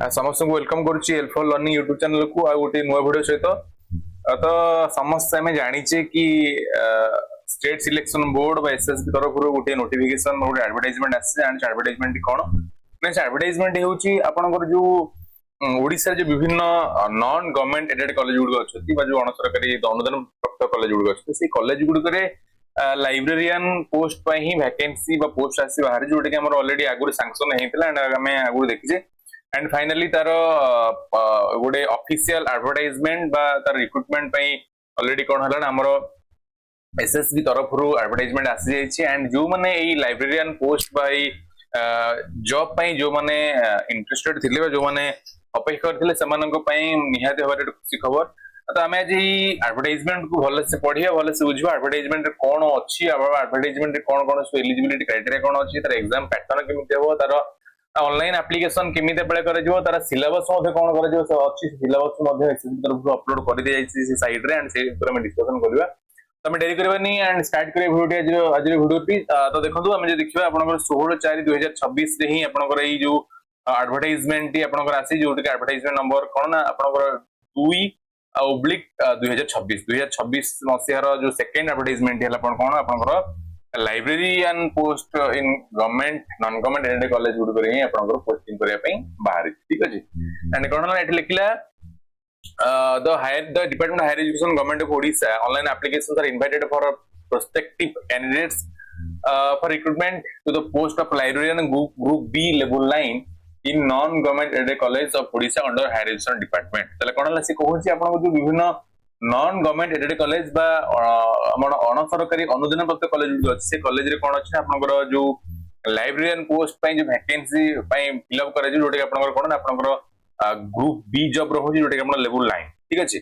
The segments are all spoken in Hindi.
समस्त को वेलकम करुच्ची एल4 लर्निंग यूट्यूब चैनल को आ गोटे नुआ भिडियो सहित तो समस्त आम जानी कि स्टेट सिलेक्शन बोर्ड एसएसबी तरफ गोटे नोटिफिकेशन गोटे एडवर्टाइजमेंट आसी एडवर्टाइजमेंट कौन एडवर्टाइजमेंट होची आपनकर जो ओडिशा जो विभिन्न नॉन गवर्नमेंट एडेड कॉलेज गुड़ अच्छा जो अणसरकारी अनुदान प्राप्त कॉलेज गुड़ अच्छे से कॉलेज गुड़िक लाइब्रेरियन पोस्ट ही वैकेंसी पोस्ट आसी बाहर जोटा कि ऑलरेडी आगुरी सैंक्शन होता आम आगुरी देखीचे एंड फाइनली तार गोटे ऑफिशियल एडवर्टाइजमेंट बा तार रिक्रुटमेंट ऑलरेडी कौन है आमर एसएसबी तरफ एडवर्टाइजमेंट आसी जाइए एंड जो मैंने लाइब्रेरियन पोस्ट बा जॉब जो मैंने इंटरेस्टेड थे जो मैंने अपेक्षा करते निहाती भाव खुशी खबर तो आम आज एडवर्टाइजमेंट को भलसे पढ़िया भलसे बुझा एडवर्टाइजमेंट कौन अच्छी एडवर्टाइजमेंट कौन कौन सब एलिजिबिलिटी क्राइटेरिया कौन अच्छी तार एग्जाम पैटर्न केमिति हो तार ऑनलाइन एप्लिकेशन केमिति अप्लाई करा तार सिलेबस कौन करा अच्छी सिलेबस एसएसबी तरफ अपलोड कर दी जाइए से साइट रे एंड से ऊपर हम डिस्कशन करबा तो हम डेरी करबानी एंड स्टार्ट करिया वीडियो आज वीडियो तो देखंतु हम जे देखिबा आपनकर 16/4/2026 रे ही आपनकर ई जो एडवर्टाइजमेंट टी आपनकर आसी जोटी के एडवर्टाइजमेंट नंबर कोन ना आपनकर 2/2026 मसियार जो सेकंड एडवर्टाइजमेंट हैला कोन आपनकर librarian post in government non government aided college good रे ही आपनकर पोस्टिंग करिया पई बाहर ठीक अछि एंड कोन ना एट लिखला the Department of Higher Education Government of Odisha online applications are invited for prospective candidates for recruitment to the post of librarian group B level 9 in non-government aided college of Odisha under Higher Education Department. ताले कोन लासी कहूची आपन जो विभिन्न नॉन गवर्नमेंट एडेड कॉलेज बा हमर अनसरकारी अनुदान प्राप्त कॉलेज जो अछि से कॉलेज रे कोन अछि आपनकर जो लाइब्रेरियन पोस्ट पई जो वैकेंसी पई फिल अप करे जोटे आपनकर कोन आपनकर ग्रुप बी जॉब रहुची जोटे हमर लेवल 9 ठीक अछि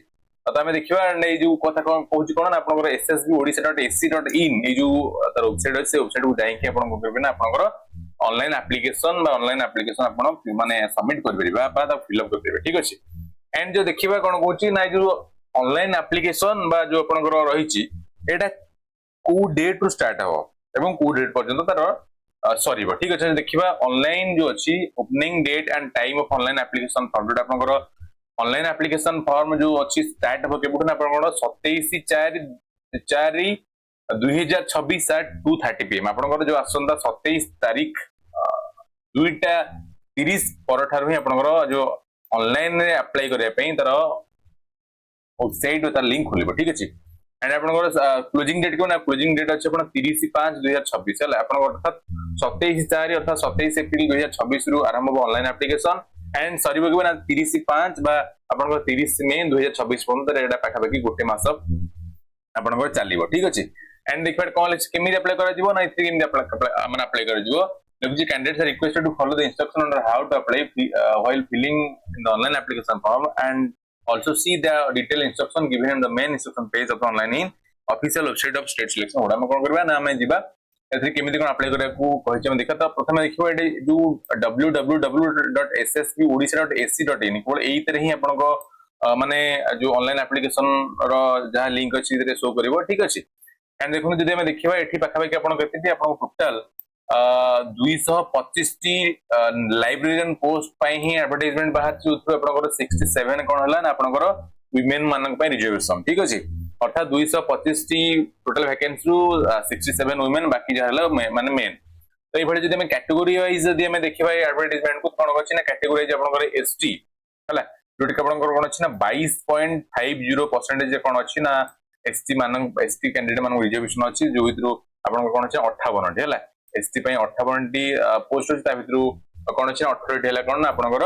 तो हमें देखिबा नै जो कथा कोन कहूची कोन आपनकर ssbodisha.ac.in ए जो तार वेबसाइट अछि से वेबसाइट को जाई के आपन को करबे ना आपनकर ऑनलाइन एप्लिकेशन आपन माने सबमिट कर परिबा बा फिल अप कर परिबा ठीक अछि एंड जो देखिबा कोन कहूची ना जो ऑनलाइन एप्लिकेशन बा जो आपनकर रहिची एटा को डेट टू स्टार्ट हो एवं को डेट पर्यंत तार सॉरी ठीक अच्छे देखिबा ऑनलाइन जो अच्छी opening date and time of online application form जो आपनकर ऑनलाइन एप्लिकेशन फॉर्म जो अच्छी स्टार्ट हो केबुट ना आपनकर 27/4/2026 at 2:30 PM आपनकर जो आसंता 27 तारीख 2:30 पर ठार ही आपनकर जो ऑनलाइन रे अप्लाई करिया पई तार वेबसाइट तार लिंक खोलिबो ठीक अछि एंड आपनकर क्लोजिंग डेट को ना क्लोजिंग डेट अछि अपन 30/5/2026 हला आपन अर्थात 27/4 अर्थात 27 अप्रैल 2026 रु आरंभ हो ऑनलाइन एप्लिकेशन एंड सरीबो कि ना 30/5 बा आपनकर 30 मई 2026 पर्यंत एटा पाखा पाखी गोटे मास आपनकर चलिबो ठीक अछि एंड देखबा कोन केमि अप्लाई करा जिवो ना इथि केमि अप्लाई करा जिवो देखि candidates are requested to follow the instruction on how to apply while filling in the online application form and also see the detailed instruction given in the main instruction page of the online in official website of state selection ओडा हम कोन करबा ना हम जिबा एथि केमिति कोन अप्लाई करिया को कहै हम देखा त प्रथम देखिबा एडी जो www.ssbodisha.ac.in कोड एई तरह ही आपन को माने जो ऑनलाइन एप्लिकेशन रो जहा लिंक अछि इधर शो करिवो ठीक अछि एंड देखु जदि हम देखिबा एठी पाखा पाखी आपन केति आपन टोटल 225 टी लाइब्रेरियन पोस्ट पई ही एडवर्टाइजमेंट बाहर छु आपनकर 67 कोन हला ना आपनकर विमेन मानक पई रिजर्वेशन ठीक अछि अर्थात 225 टी टोटल वैकेंसी 67 वुमेन बाकी जे हला माने मेन तो ए भଳି जदि हम कैटेगरी वाइज जदि हम देखिबा एडवर्टाइजमेंट को कोन अछि ना कैटेगरी वाइज आपनकर एसटी हला जोटी आपनकर कोन अछि ना 22.50% कोन अछि ना एसटी मानक एसटी कैंडिडेट मानक रिजर्वेशन अछि जो इतरो आपनकर कोन अछि 58 टी हला एसटी पई 58 टी पोस्ट अछि ता भितरु कोन अछि 18 टी हला कोन आपनकर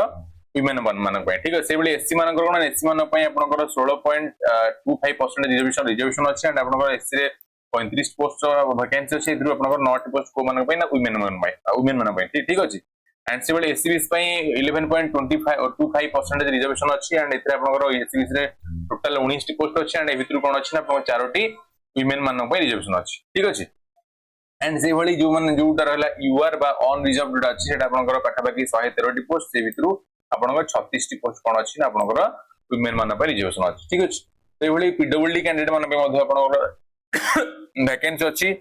विमेन मानक पई ठीक अछि से बली एससी मानकर कोन एससी मानक पई आपनकर 16.25% रिजर्वेशन अछि एंड आपनकर एससी रे 35 पोस्ट वैकेंसी अछि इधर आपनकर 9 पोस्ट को मानक पई ना विमेन मानक पई ठीक अछि एंड से बली एससी बीस पई 11.25% रिजर्वेशन अछि एंड इथरे आपनकर एससी बीस रे टोटल 19 टी पोस्ट अछि एंड ए भितरु कोन अछि ना आपनकर 4 टी विमेन मानक पई रिजर्वेशन अछि ठीक अछि एंड से भली जो मन जोटा रहला यूआर बा ऑन रिजर्व जोटा अछि सेटा आपनकर पाठापाकी 113 टी पोस्ट से भितरु आपनकर 36 टी पोस्ट कोन अछि ना आपनकर वुमेन मानक पई रिजर्वेशन अछि ठीक अछि से भली पीडब्ल्यूडी कैंडिडेट मानक पई मध्ये आपनकर वैकेंसी अछि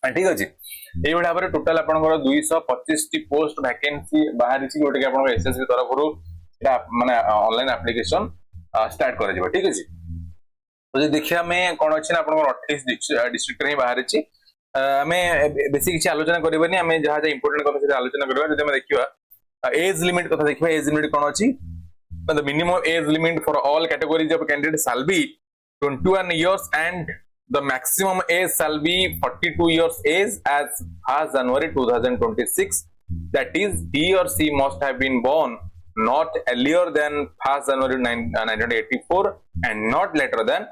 ठीक अछि एई भाबरे भाବରେ टोटाल आपनकर 225 टी पोस्ट वैकेंसी बाहर छि जोटे कि आपनकर एसएसबी तरफ रु एटा माने ऑनलाइन एप्लीकेशन स्टार्ट करा जिवो ठीक अछि। तो जे देखिया में कोन अछि ना आपनकर 28 डिस्ट्रिक्ट रे बाहर छि हमें बेसिक किछि आलोचना करबनी हमें जहा जे इंपोर्टेंट कथा से आलोचना करबा जदि हम देखिबा एज लिमिट कथा देखिबा एज लिमिट कोन अछि the minimum age limit for all categories of candidates shall be 21 years and the maximum age shall be 42 years age as 1st January 2026. That is, he or she must have been born not earlier than 1st January 1984 and not later than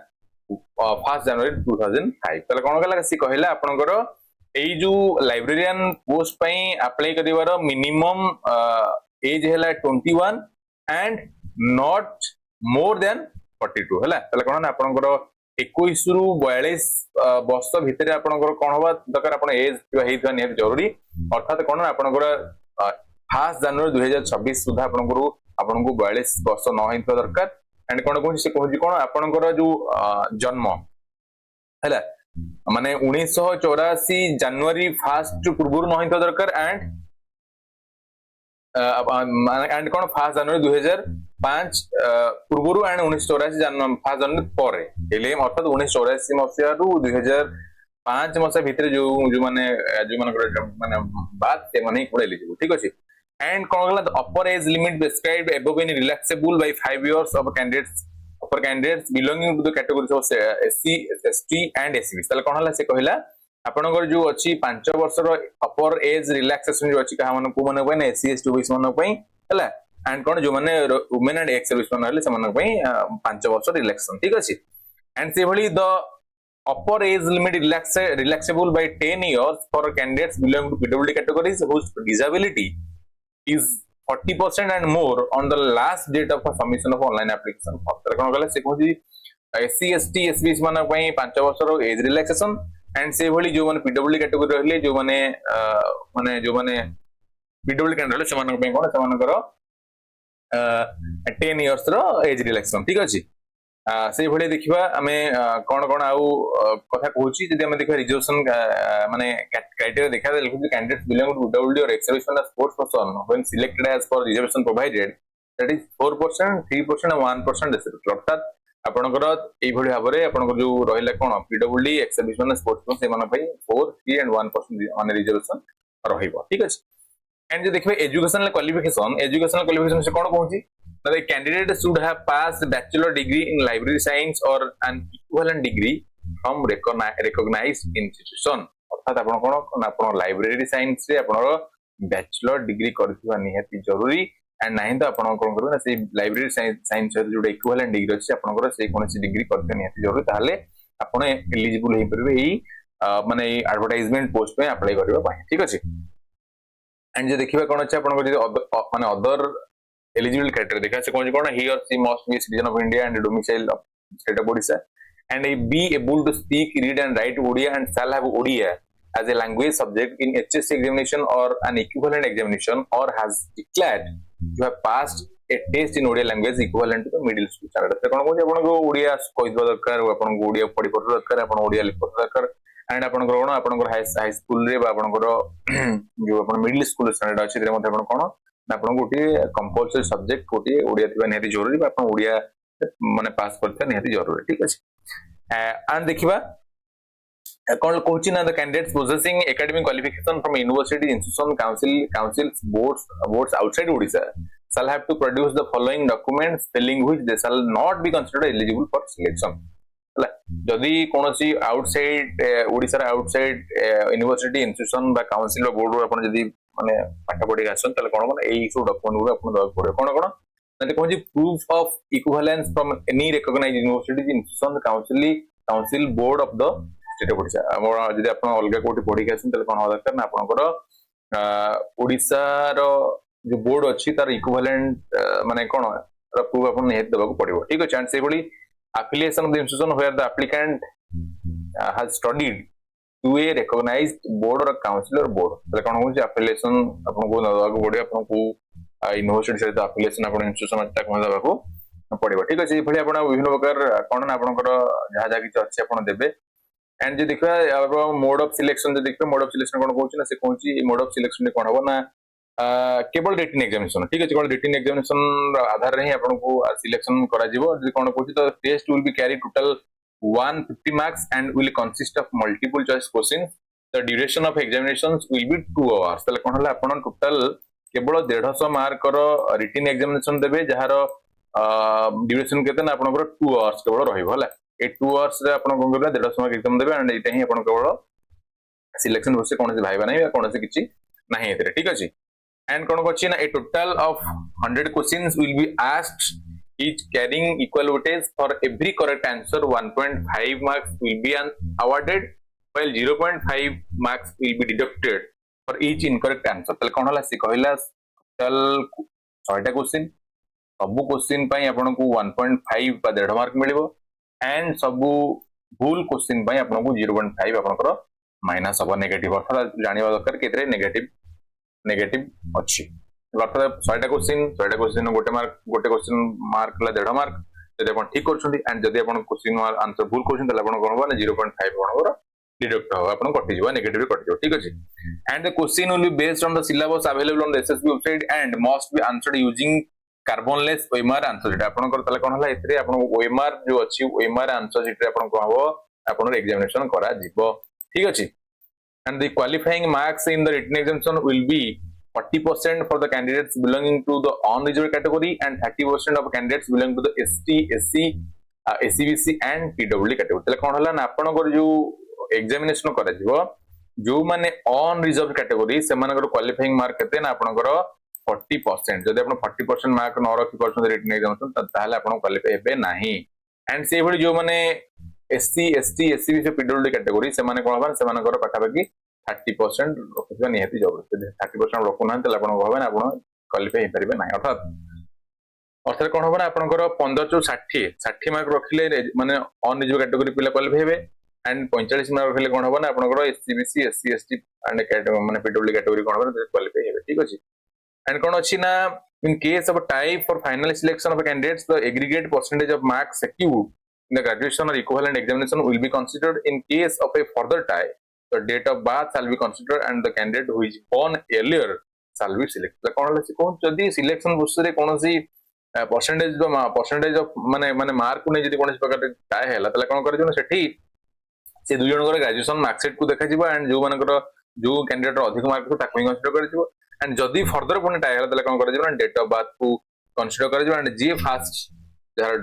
1st January 2005. তাহলে কোন কলা সি কহিলা আপনকৰ এই जो लाइब्रेरियन पोस्ट पई अप्लाई करिवार मिनिमम एज हैला 21 and not more than 42 हैला तले कोन ना आपनकर 21 रु 42 वर्ष भितर आपनकर कोन होबा दरकार आपन एज हेइथवा ने जरूरी अर्थात कोन ना आपनकर 1 जनवरी 2026 सुधा आपनकर आपनको 42 वर्ष न हेइथवा दरकार एंड कोन कोन से कहजी कोन आपनकर जो जन्म हैला माने 1984 जनवरी 1 पूर्व न हेइथवा दरकार एंड कोन 1 जनवरी 2005 पूर्व एंड 1984 जनवरी 1 जनवरी पर एले अर्थात 1984 मसिया रु 2005 मसिया भितर जो माने बात से माने को एलिजिबल ठीक अछि एंड कोन गला upper age limit prescribed above in relaxable by 5 years of candidates belonging to the categories of SC ST and SC तले कोन हला से कहिला आपनकर जो अछि 5 वर्ष रो अपर एज रिलैक्सेशन जो अछि कहा मन को मन पय एससी एसटी ओबीसी मन पय हला एंड कोन जो माने वुमेन एंड एक्स सर्विस मन हले से मन पय 5 वर्ष रिलैक्सेशन ठीक अछि एंड से भली the upper age limit relaxable by 10 years for candidates belonging to पीडब्ल्यूडी categories whose disability is 40% and more on the last date of submission of online application form तर कोन गले से कहजी एससी एसटी एसबीसी मन पय 5 वर्ष रो एज रिलैक्सेशन एंड से भली जो माने पीडब्ल्यूडी कैटेगरी रहले जो माने पीडब्ल्यूडी कैंडिडेट से मन पय कोन से मानकर 10 इयर्स रो एज रिलैक्सेशन ठीक अछि से भली देखिबा हमें कोन कोन आउ कथा कहूची जदि हम देखिबा रिजर्वेशन माने क्राइटेरिया देखा दे लिखु कैंडिडेट्स बिलोंग टू पीडब्ल्यूडी और ex serviceman sports person when selected as for reservation provided that is 4% 3% and 1% district अर्थात आपनकर एई भली भाबरे आपनकर जो रहिला कोन PWD ex serviceman sports person से मन पय 4 3 and 1% ऑन रिजर्वेशन रहिबो ठीक अछि एंड जो देखबे एजुकेशनल क्वालिफिकेशन से कोन कहूची the candidate should have passed bachelor degree in library science or an equivalent degree from recognized institution अर्थात आपण कोन आपण लाइब्रेरी साइंस रे आपण बैचलर डिग्री करथिबा निहाती जरूरी एंड नाही तो आपण कोन करबे ना से लाइब्रेरी साइंस रे जो इक्विवेलेंट डिग्री अछि आपण से कोनसी डिग्री करथिबा निहाती जरूरी ताले आपण एलिजिबल हे परबे एई माने एडवर्टाइजमेंट पोस्ट पे अप्लाई करबा पाए ठीक अछि एंड जे देखिबा कोन अछि आपण माने अदर eligible criteria देखा से कोन he or she must be a citizen of India and domicile of state of Odisha and be able to speak, read and write Odia and shall have Odia as a language subject in HSC examination or an equivalent examination or has declared to have passed a test in Odia language equivalent to the middle school standard से कोन कोन आपन को ओडिया कहिबा दरकार आपन को ओडिया पढि पढ दरकार आपन ओडिया लिख दरकार एंड आपन कोन आपन हाई स्कूल रे बा आपन जो आपन मिडिल स्कूल स्टैंडर्ड अछि रे मते आपन कोन आपण गोटे कंपलसरी सब्जेक्ट गोटे ओडिया थिबा नेति जरूरी बा आपण ओडिया माने पास करथे नेति जरूरी ठीक अछि एंड देखिबा कोन कहूची ना the candidates possessing academic qualification from university institution councils boards outside Odisha shall have to produce the following documents spelling which they shall not be considered eligible for selection हला जदी कोनोसी आउटसाइड ओडिसा रे आउटसाइड यूनिवर्सिटी इंस्टीट्यूशन बा काउंसिल बोर्ड रो आपण जदी माने पाठ पढी आसन तले कोन कोन एई सो डॉक्यूमेंट गुलो आपण दवा पड़े कोन कोन नते कहजी proof of equivalence from any recognised university institution council board of the state of Odisha हमर जदी आपण अलगा कोठी पढी आसन तले कोन दरकार ना आपनकर ओडिसा रो जो बोर्ड अछि तार इक्विवेलेंट माने कोन प्रूफ आपण नेत दवा पड़िबो ठीक अछि एंड से बडी affiliation of the institution where the applicant has studied to a recognized board or council or board तले कोन होची affiliation आपन को दवा को पड़िबो आपन को यूनिवर्सिटी से affiliation आपन इंस्टीट्यूशन तक दवा को पड़िबो ठीक अछि भली आपन विभिन्न प्रकार कोन ना आपनकर जहा जा कि अछि आपन देबे एंड जो देखा मोड ऑफ सिलेक्शन जो देखिए मोड ऑफ सिलेक्शन कौन कहूँ ना से कहूँ मोड ऑफ सिलेक्शन कौन हम ना केवल रिटन एग्जामिनेशन ठीक है केवल रिटन एग्जामिनेशन आधार रे ही आपको सिलेक्शन करा जिवो कौन कहूँ तो test will be carry total 150 marks and will consist of multiple choice question the duration of examinations will be 2 hours तले कौन हला आपण टोटल केवल 150 मार्क रिटन एग्जामिनेशन देबे जहार ड्यूरेशन केते ना आपनकर 2 आवर्स केवल रहिबो हला ए 2 आवर्स रे आपण कोन करबा 150 मार्क एग्जाम देबे एंड एटा ही आपण केवल सिलेक्शन होसे कोन से भाइबा नहीं या कोन से किछि नहीं एतरे ठीक अछि एंड कोन कोछि ना a total of 100 questions will be asked each carrying equal weightage for every correct answer 1.5 marks will be awarded while 0.5 marks will be deducted for each incorrect answer तले कोन हला से कहला टोटल 6टा क्वेश्चन सब क्वेश्चन पई आपनको 1.5 बा 1.5 मार्क मिलिबो एंड सब भूल क्वेश्चन पई आपनको 0.5 आपनकर माइनस हबो नेगेटिव अर्थात जानिबा दरकार केतरे नेगेटिव अछि अर्थात 6टा क्वेश्चन गोटे क्वेश्चन मार्क ला 1.5 मार्क जदि आपण ठीक करछंती एंड जदि आपण क्वेश्चन आंसर भूल करछंती तले आपण कोन होबा 0.5 आपनकर डिडक्ट हो आपण कटि जीवा नेगेटिव कटि जीवा ठीक अछि and the question will be based on the syllabus available on the SSB website and must be answered using carbonless OMR answer sheet आपनकर तले कोन हला एतरे आपण ओएमआर जो अछि ओएमआर आंसर शीट रे आपण को हबो आपण एग्जामिनेशन करा जीवो ठीक अछि and the qualifying marks in the written examination will be 40% for the candidates belonging to the unreserved category and 30% of candidates belonging to the ST, SC, SCBC and PWD category तले कोन हला ना आपनकर जो एग्जामिनेशन करा जीवो जो माने अनरिजर्व कैटेगरी से मानकर क्वालिफाइंग मार्क केते ना आपनकर 40% जदि आपण 40% मार्क न रखि परछन रिटन एग्जामिनेशन ताहाले आपण क्वालिफाई हेबे नाही एंड से भली जो माने SC, ST, SCBC PWD category से माने कोन हबा से मानकर पाठाबाकी 30% रखिबा निहाती जरूरी 30% रखुना तले आपण कहबे ना आपण क्वालिफाई हे परिबे नाही अर्थात कोन होबा ना आपनकर 15 टू 60 मार्क रखिले माने अनरिजर्व कैटेगरी पिला क्वालिफाई हेबे एंड 45 मार्क रखिले कोन होबा ना आपनकर एससीबीसी एससी एसटी एंड माने पीडब्ल्यू कैटेगरी कोन होबा क्वालिफाई हेबे ठीक अछि एंड कोन अछि ना in case of a type for final selection of candidates the aggregate percentage of marks secured in the graduation or equivalent examination will be considered in case of a further tie the date of birth shall be considered and the candidate who is born earlier shall be selected कोन हला से कोन जदी सिलेक्शन प्रोसेस रे कोनसी परसेंटेज ऑफ माने मार्क को नै जदी कोनसी प्रकार टाई हैला तले कोन करै जो सेठी से दुई जन ग्रेजुएशन मार्कशीट को देखा जिवो एंड जो मानकर जो कैंडिडेट अधिक मार्क को ताकू कंसीडर करै जिवो एंड जदी फर्दर पुनी टाई हैला तले कोन करै जिवो डेट ऑफ बर्थ को कंसीडर करै जिवो एंड जे फास्ट जहार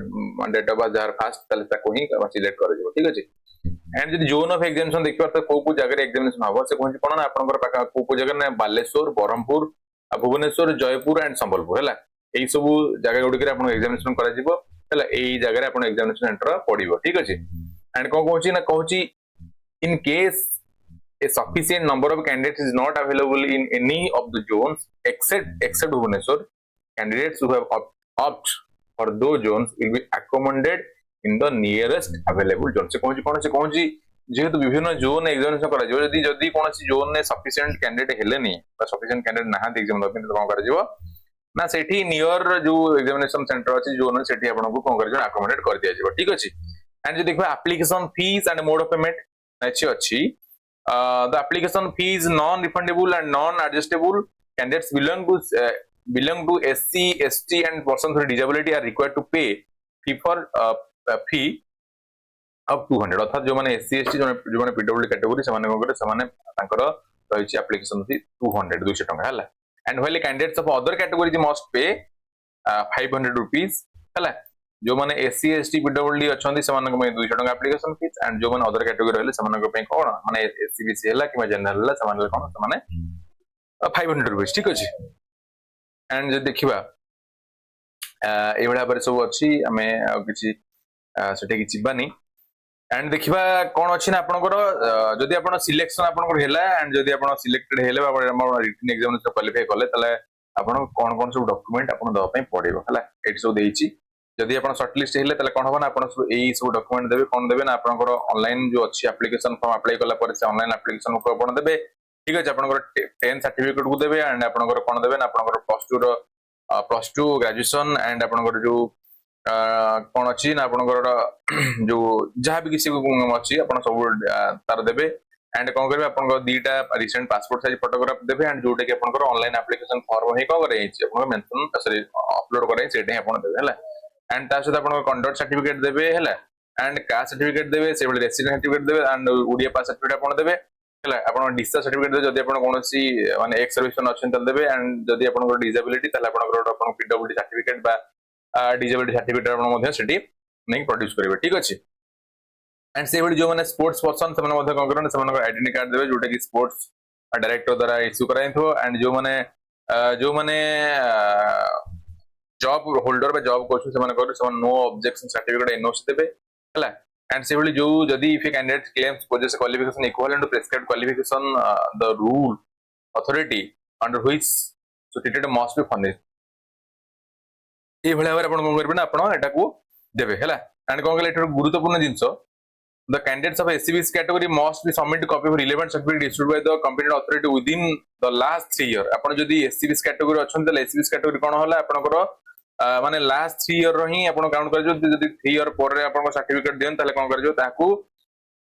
डेट ऑफ बर्थ जहार फास्ट तले ताकू ही सिलेक्ट करै जिवो ठीक अछि एंड जदी जोन ऑफ एग्जामिनेशन देखिबा त को जगह एग्जामिनेशन हबो से कोन कोन ना आपनकर पाका को जगह ना बालेश्वर बरहमपुर भुवनेश्वर जयपुर एंड संबलपुर हैला एई सब जगह गुडी आपण एग्जामिनेशन करा जिवो हैला एई जगह आपण एग्जामिनेशन सेंटर पडिबो ठीक अछि एंड को कहूची ना कहूची in case a sufficient number of candidates is not available in any of the zones except Bhubaneswar candidates who have opt for those zones will be accommodated in the nearest available zone से कहूची जेहेतु विभिन्न जोन एग्जामिनेशन करा जिवो जदी जदी कोनसी जोन ने सफिशिएंट कैंडिडेट हेलेनी बा सफिशिएंट कैंडिडेट नहा एग्जाम दबिन तो कोन करा जिवो ना सेठी नियर जो एग्जामिनेशन सेंटर अछि जोन सेठी आपन को कोन करा जिवो अकोमोडेट कर दिया जिवो ठीक अछि एंड जो देखबा application fees and mode of payment अछि the application fee is non-refundable and non-adjustable. Candidates belong to SC, ST and persons with disability are required to pay fee for fee of 200. अर्थात जो माने SC, ST जो माने PWD कैटेगरी से माने कोन से माने तांकर रहिछि एप्लीकेशन फी 200 टका हला and while candidates of other categories must pay 500 rupees हला जो माने SC, ST, PWD अछंदी समान में 200 टका एप्लीकेशन फीस एंड जो माने अदर कैटेगरी रहले समान को पे कोन माने SCBC हला कि जनरल हला समान कोन माने 500 रुपीस ठीक अछि एंड जे देखिबा ए बडा पर सब अछि हमें किछि सेटे कि चिबानी एंड देखिबा कोन अछि ना आपनकर जदी आपन सिलेक्शन आपनकर हेला एंड जदी आपन सिलेक्टेड हेले आपन रिटन एग्जामिनेशन क्वालिफाई करले तले आपन कोन कोन सब डॉक्यूमेंट आपन द पई पड़िबो हला एट सब देइछि जदी आपण शॉर्टलिस्ट हेले तले कोन होबा ना आपण एई सब डॉक्यूमेंट देबे कोन देबे ना आपनकर ऑनलाइन जो अछि एप्लीकेशन फॉर्म अप्लाई करला पर से ऑनलाइन एप्लीकेशन को आपण देबे ठीक अछि आपनकर 10 सर्टिफिकेट को देबे एंड आपनकर कोन देबे ना आपनकर प्लस 2 ग्रेजुएशन एंड आपनकर जो कौन अच्छी ना आपंकर जो जहाँ भी किसी अच्छी आप सब तार देवे एंड कौन करेंगे आप दीटा रिसेंट पासपोर्ट साइज फोटोग्राफ देवे एंड जोटा कि आपंकर ऑनलाइन एप्लिकेशन फॉर्म ही कौन कर मेंशन सॉरी अपलोड करें से आप देवे है एंड ता सहित आप कंडक्ट सर्टिफिकेट देवे है एंड कास्ट सर्टिफिकेट देवे से रेसिडेंट सर्टिफिकेट देवे एंड ओडिया पास सर्टिफिकेट आप देवे है आप डिस्चार्ज सर्टिफिकेट देवे जदि आप कौन माने एक्स सर्विस अच्छे देवे एंड जदि आप disability PWD certificate disability certificate नहीं प्रोड्यूस करेंगे ठीक अच्छे एंड से जो मैंने स्पोर्ट्स पर्सन से कौन करेंगे आइडेंटी कार्ड देवे जोटा कि स्पोर्ट्स डायरेक्टर द्वारा इश्यू कराइथो एंड जो मैंने जॉब होल्डर जॉब कर नो ऑब्जेक्शन सर्टिफिकेट एनओसी देवे है एंड से जो जदि if a candidate claims possess qualification equal to prescribed qualification the rule authority under which so treated must be furnished ये भाव में कौन करेंगे ना आप देवे है एंड कौन कहले गुरुत्वपूर्ण जिनस the candidates of SCB's category must be submit copy of relevant certificate issued by the competent authority within the last 3 years आपण जदी SCB's category अछन त SCB's category कोन होला आपनकर माने लास्ट 3 इयर रो ही आपण काउंट कर जो जदी 3 इयर पर रे आपण सर्टिफिकेट देन ताले कोन कर जो ताकू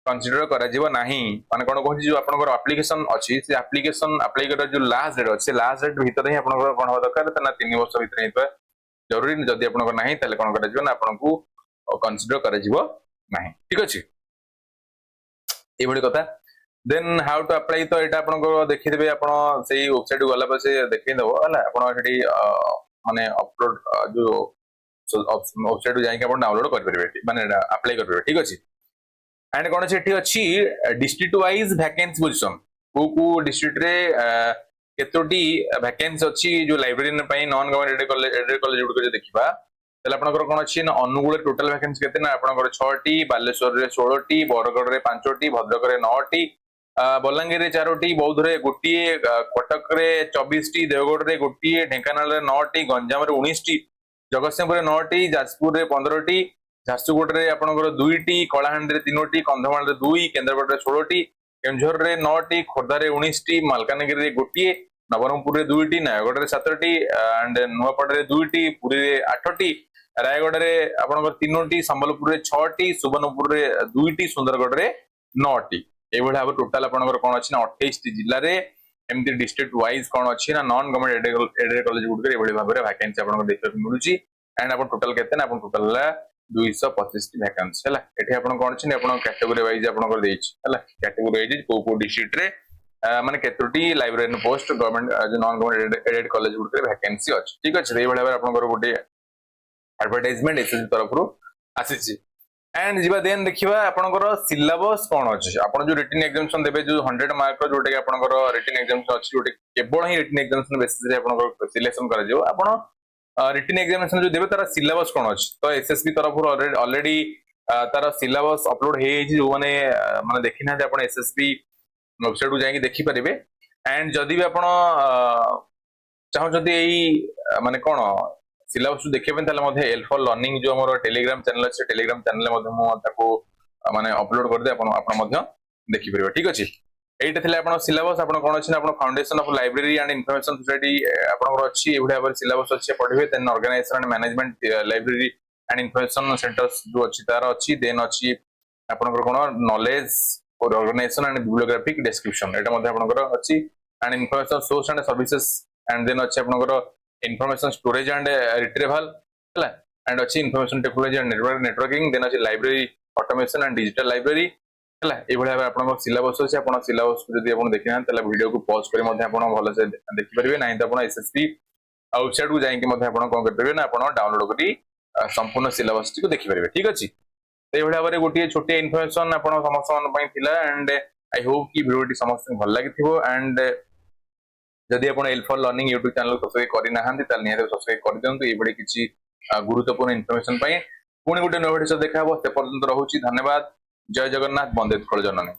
कंसीडर करा जीव नाही माने कोन कहछि जो आपनकर एप्लीकेशन अछि से एप्लीकेशन अप्लाई कर जो लास्ट डेट अछि लास्ट डेट भीतर ही आपनकर कोन हो दरकार तना 3 वर्ष भीतर ही जरूरी जदी आपनकर नाही ताले कोन कर जो ना आपनकू कंसीडर करा जीव नाही ठीक अछि ये कथा देन हाउ टू अप्लाई तो यहाँ आप देखिदेवे आप वेबसाइट गला से देखदेव है माने अपलोड जो वेबसाइट जाकि डाउनलोड करेंगे माने अप्लाई करेंगे ठीक अच्छे एंड कौन अच्छी डिस्ट्रिक्ट वाइज वैकेंसी पोजिशन को डिस्ट्रिक्ट रे केतोटी वैकेंसी अच्छी जो लाइब्रेरी नॉन गवर्नमेंट कॉलेज गुड़िक देखा कौन अच्छी ना अनुगुल टोटाल वैकेंसी केते ना आपनकर 6टी बालेश्वर रे 16टी बरगढ़ रे 5टी भद्रक रे 9टी बलांगीर रे 4टी बौद्ध रे गोटिए कटक रे 24टी देवगढ़ रे गोटिए ढेंकानाल रे 9टी गंजाम रे 19टी जगतसिंहपुर रे 9टी जाजपुर रे 15टी झारसुगुड़ा रे आपनकर 2टी कलाहांडी रे 3टी कंधमाल रे 2 केन्द्रापड़ा रे 16टी केन्दुझर रे 9टी खोर्धा रे 19टी मालकानगिरी रे गोटिए नवरंगपुर रे 2टी नयगढ़ रे 7टी एंड नुआपड़ा रे 2टी पुरी रे 8टी रायगढ़ रे आपनकर 3टी संबलपुर रे 6टी सुवर्णपुर रे 2टी सुंदरगढ़ रे 9टी ए भाव टोटाल आपनकर कोन अछि ना 28 टी जिल्ला रे एमती डिस्ट्रिक्ट वाइज कोन अछि ना non government aided college good करे ए भाव रे वैकेंसी आपनकर देखै मिलुची एंड आपन टोटल केते ना आपन टोटल 225 टी वैकेंसी हैला एठी आपन कोन अछि ना आपन कैटेगरी वाइज आपनकर देछि हैला कैटेगरी वाइज को डिस्ट्रिक्ट रे माने केतोटी लाइब्रेरी पोस्ट गवर्नमेंट जो non government aided college good करे वैकेंसी अछि ठीक अछि ए भाव रे आपनकर गोटे एडवर्टाइजमेंट एसएससी तरफ आसी एंड जीवा देन देखिबा आपनकर सिलेबस कोन अछि आपन जो रिटन एग्जामिनेशन देबे जो 100 मार्क जोटे आपनकर रिटन एग्जामिनेशन अछि जोटे केवल ही रिटन एग्जामिनेशन बेसिस रे आपनकर सिलेक्शन करा जिवो आपन रिटन एग्जामिनेशन जो देबे तारा सिलेबस कोन अछि तो एसएसबी तरफ ऑलरेडी तारा सिलेबस अपलोड हे जो माने माने देखिना जे आपन एसएसबी वेबसाइट को जाई देखि परिबे एंड जदी भी आपन चाहो जदी एई माने कोन सिलेबस देखिए एल फॉर लर्निंग जो हमारे टेलीग्राम चैनल अच्छे टेलीग्राम चैनल माने अपलोड कर दे देखि परिबे ठीक अछि एटा थिले आपण सिलेबस आपण कोन अछि आपण foundation of library and information society आपण अछि एबडा पर सिलेबस अछि पढिबे then organisation and management library and information centres जो अछि तार अछि देन अछि आपण कोन नॉलेज और ऑर्गेनाइजेशन एंड बिब्लियोग्राफिक डिस्क्रिप्शन एटा मध्ये आपण अछि and information source and services and then अछि आपण information storage and retrieval है and अच्छी information technology and networking then अच्छी library automation and digital library है ए भले आपन सिलेबस अछि आपन सिलेबस जदी आपन देखिना तले वीडियो को पॉज करी मध्ये आपन भलो से देखि परिबे नाही त आपन एसएससी वेबसाइट को जाई कि मध्ये आपन कोन करबे ना आपन डाउनलोड करी संपूर्ण सिलेबस को देखि परिबे ठीक अछि ए भले बारे गोटी छोटी इन्फॉर्मेशन आपन समस्त मन पई थिला एंड आई होप कि वीडियो टी समस्त भल लागिथिबो एंड जदि आप L for learning YouTube channel subscribe करना निहत सब्सक्राइब कर दिंतु ये किसी गुरुत्वपूर्ण इनफॉरमेशन पुणी गोटे नया वीडियो देखा से पर्यंत रोचे धन्यवाद जय जगन्नाथ वंदे उत्कल जननी।